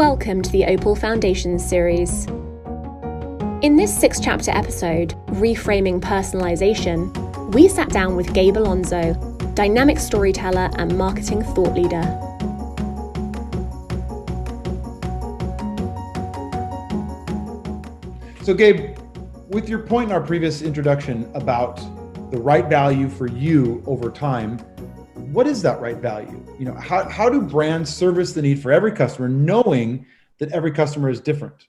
Welcome to the Opal Foundations series. In this 6-chapter episode, Reframing Personalization, we sat down with Gabe Alonso, dynamic storyteller and marketing thought leader. So Gabe, with your point in our previous introduction about the right value for you over time, what is that right value? How do brands service the need for every customer, knowing that every customer is different?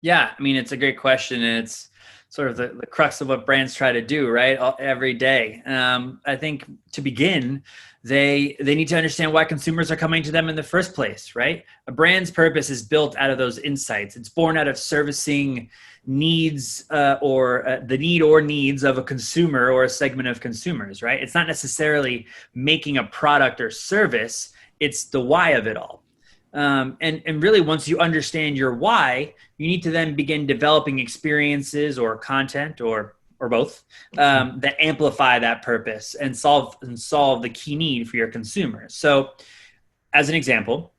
Yeah, I mean, it's a great question. And it's sort of the crux of what brands try to do, right? Every day. I think to begin, they need to understand why consumers are coming to them in the first place, right? A brand's purpose is built out of those insights. It's born out of servicing needs or the need or needs of a consumer or a segment of consumers, right? It's not necessarily making a product or service. It's the why of it all. And really, once you understand your why, you need to then begin developing experiences or content or both that amplify that purpose and solve the key need for your consumers. So, as an example,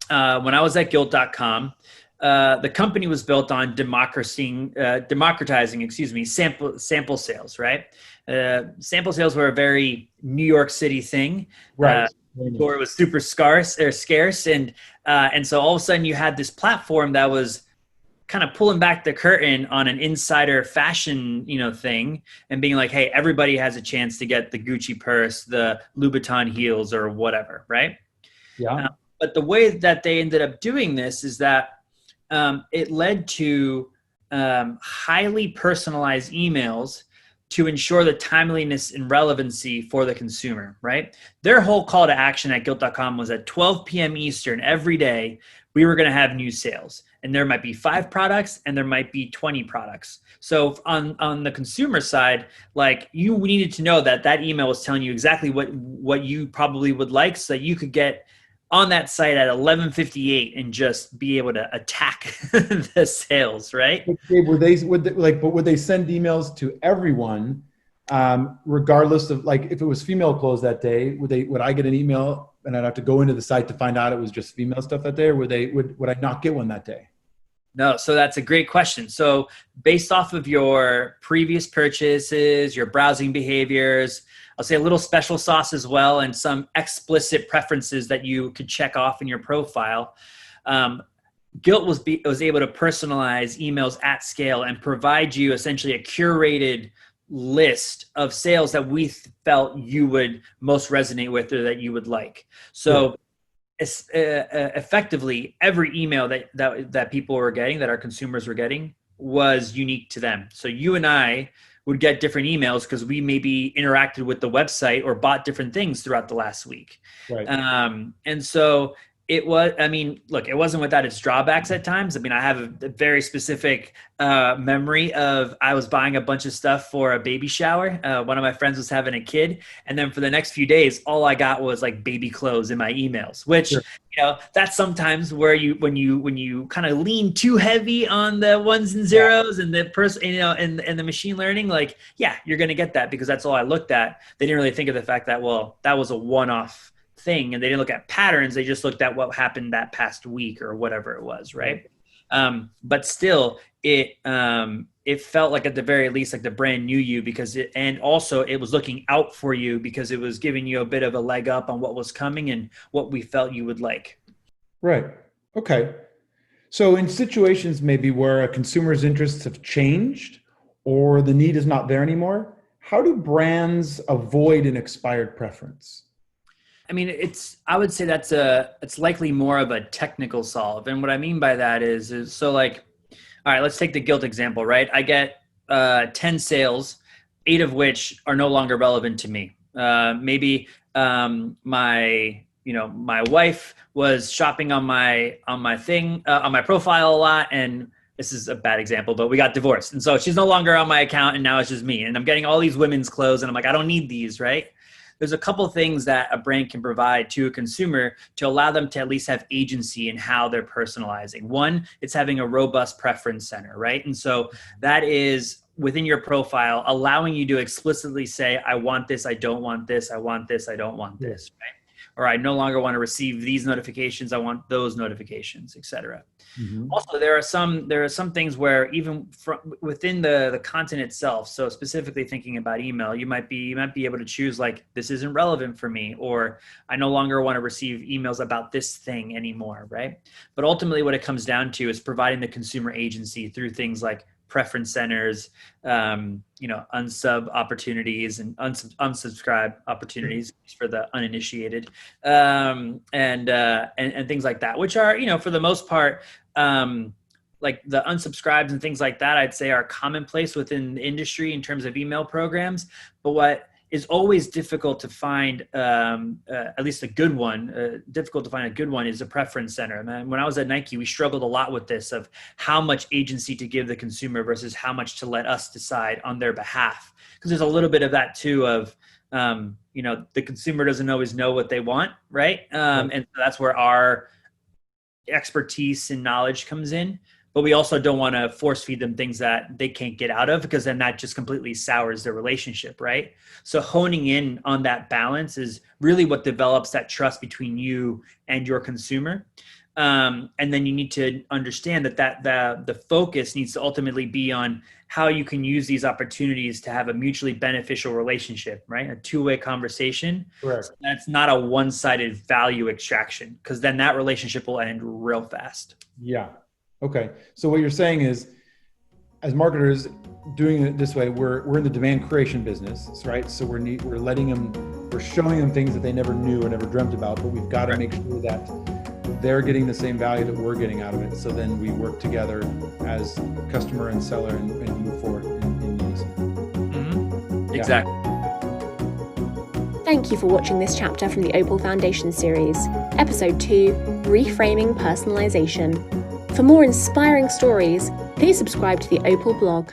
when I was at Gilt.com, the company was built on democratizing, sample sales, right? Sample sales were a very New York City thing. Right. Or it was super scarce, and so all of a sudden you had this platform that was kind of pulling back the curtain on an insider fashion, thing, and being like, hey, everybody has a chance to get the Gucci purse, the Louboutin heels, or whatever, right? Yeah. But the way that they ended up doing this is that it led to highly personalized emails to ensure the timeliness and relevancy for the consumer, right? Their whole call to action at Gilt.com was at 12 p.m. Eastern every day, we were going to have new sales. And there might be 5 products and there might be 20 products. So on the consumer side, like, you needed to know that email was telling you exactly what you probably would like, so that you could get on that site at 11:58 and just be able to attack the sales, right? Would they send emails to everyone, regardless of, like, if it was female clothes that day? Would I get an email and I'd have to go into the site to find out it was just female stuff that day, or would I not get one that day? No, so that's a great question. So based off of your previous purchases, your browsing behaviors, I'll say a little special sauce as well, and some explicit preferences that you could check off in your profile. Gilt was able to personalize emails at scale and provide you essentially a curated list of sales that we felt you would most resonate with or that you would like. So effectively, every email that people were getting, that our consumers were getting, was unique to them. So you and I would get different emails because we maybe interacted with the website or bought different things throughout the last week. Right. And so it wasn't without its drawbacks at times. I mean, I have a very specific memory of, I was buying a bunch of stuff for a baby shower. One of my friends was having a kid. And then for the next few days, all I got was like baby clothes in my emails, which, Sure. That's sometimes where when you kind of lean too heavy on the ones and zeros and the person, and the machine learning, like, yeah, you're going to get that because that's all I looked at. They didn't really think of the fact that, well, that was a one-off thing, and they didn't look at patterns. They just looked at what happened that past week or whatever it was, right? But still, it felt like, at the very least, like the brand knew you, and also it was looking out for you because it was giving you a bit of a leg up on what was coming and what we felt you would like. Right. Okay. So in situations maybe where a consumer's interests have changed or the need is not there anymore, how do brands avoid an expired preference? I mean, I would say it's likely more of a technical solve. And what I mean by that is so, like, all right, let's take the Gilt example, right? I get 10 sales, 8 of which are no longer relevant to me. Maybe my wife was shopping on my profile a lot, and this is a bad example, but we got divorced. And so she's no longer on my account, and now it's just me. And I'm getting all these women's clothes, and I'm like, I don't need these, right? There's a couple of things that a brand can provide to a consumer to allow them to at least have agency in how they're personalizing. One, it's having a robust preference center, right? And so that is within your profile, allowing you to explicitly say, I want this, I don't want this, I want this, I don't want this, right? or I no longer want to receive these notifications. I want those notifications, etc. Mm-hmm. Also, there are some things where even within the content itself. So specifically thinking about email, you might be able to choose like, this isn't relevant for me, or I no longer want to receive emails about this thing anymore, right? But ultimately, what it comes down to is providing the consumer agency through things like preference centers, unsub opportunities and unsubscribe opportunities for the uninitiated, and things like that, which are, for the most part, like the unsubscribes and things like that, I'd say are commonplace within the industry in terms of email programs. But what is always difficult to find, at least a good one, difficult to find a good one, is a preference center. And when I was at Nike, we struggled a lot with this, of how much agency to give the consumer versus how much to let us decide on their behalf. Because there's a little bit of that too, of, the consumer doesn't always know what they want, right? And so that's where our expertise and knowledge comes in. But we also don't want to force feed them things that they can't get out of, because then that just completely sours their relationship, right? So honing in on that balance is really what develops that trust between you and your consumer. And then you need to understand that the focus needs to ultimately be on how you can use these opportunities to have a mutually beneficial relationship, right? A two-way conversation. Correct. So that's not a one-sided value extraction, because then that relationship will end real fast. Yeah. Okay. So what you're saying is, as marketers doing it this way, we're in the demand creation business, right? So we're showing them things that they never knew or never dreamt about, but we've got to make sure that they're getting the same value that we're getting out of it. So then we work together as customer and seller and move forward in unison. Mm-hmm. Exactly. Thank you for watching this chapter from the Opal Foundation series, Episode 2, Reframing Personalization. For more inspiring stories, please subscribe to the Opal blog.